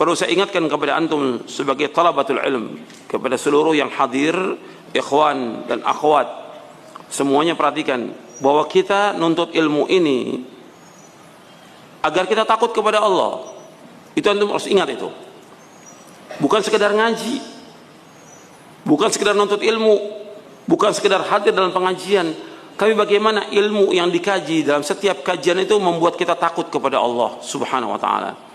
perlu saya ingatkan kepada antum sebagai talabatul ilm, kepada seluruh yang hadir, ikhwan dan akhwat, semuanya perhatikan bahwa kita nuntut ilmu ini agar kita takut kepada Allah. Itu antum harus ingat itu. Bukan sekedar ngaji, bukan sekedar nuntut ilmu, bukan sekedar hadir dalam pengajian, tapi bagaimana ilmu yang dikaji dalam setiap kajian itu membuat kita takut kepada Allah Subhanahu wa taala.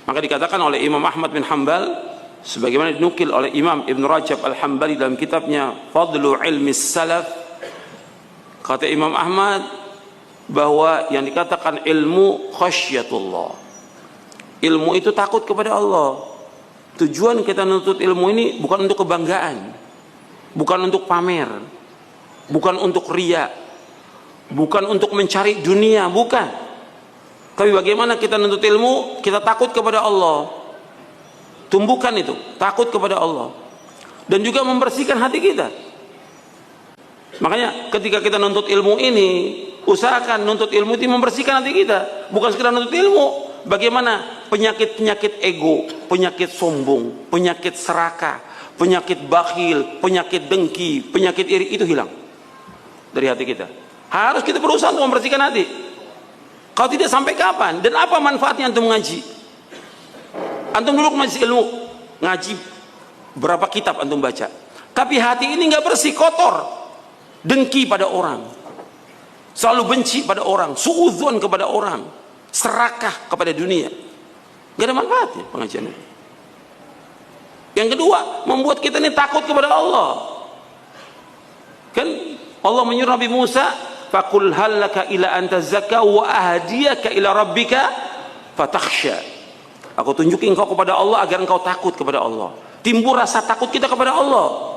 Maka dikatakan oleh Imam Ahmad bin Hanbal, sebagaimana dinukil oleh Imam Ibn Rajab Al-Hambali dalam kitabnya Fadlu Ilmi Salaf, kata Imam Ahmad bahwa yang dikatakan ilmu khasyatullah, ilmu itu takut kepada Allah. Tujuan kita menuntut ilmu ini bukan untuk kebanggaan, bukan untuk pamer, bukan untuk riya, bukan untuk mencari dunia, bukan. Tapi bagaimana kita menuntut ilmu, kita takut kepada Allah. Tumbuhkan itu, takut kepada Allah. Dan juga membersihkan hati kita. Makanya ketika kita nuntut ilmu ini, usahakan nuntut ilmu itu membersihkan hati kita. Bukan sekedar nuntut ilmu. Bagaimana penyakit-penyakit ego, penyakit sombong, penyakit serakah, penyakit bakhil, penyakit dengki, penyakit iri itu hilang dari hati kita. Harus kita berusaha untuk membersihkan hati. Kalau tidak, sampai kapan? Dan apa manfaatnya antum ngaji? Antum dulu ngaji ilmu, ngaji berapa kitab antum baca, tapi hati ini nggak bersih, kotor, dengki pada orang, selalu benci pada orang, suudzon kepada orang, serakah kepada dunia, nggak ada manfaatnya pengajian itu. Yang kedua, membuat kita ini takut kepada Allah. Kan Allah menyuruh Nabi Musa, faqul hal laka ila an tazakka wa ahdiyaka ila rabbika fatakhsha. Aku tunjukin engkau kepada Allah agar engkau takut kepada Allah. Timbul rasa takut kita kepada Allah.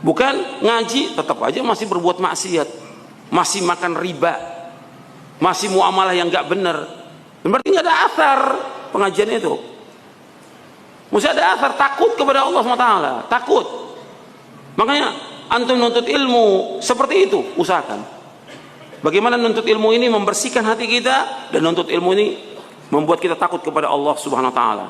Bukan ngaji tetap aja masih berbuat maksiat, masih makan riba, masih muamalah yang enggak benar. Berarti enggak ada asar pengajian itu. Mesti ada asar takut kepada Allah SWT, takut. Makanya antum nuntut ilmu seperti itu, usahakan. Bagaimana nuntut ilmu ini membersihkan hati kita, dan nuntut ilmu ini membuat kita takut kepada Allah Subhanahu wa taala.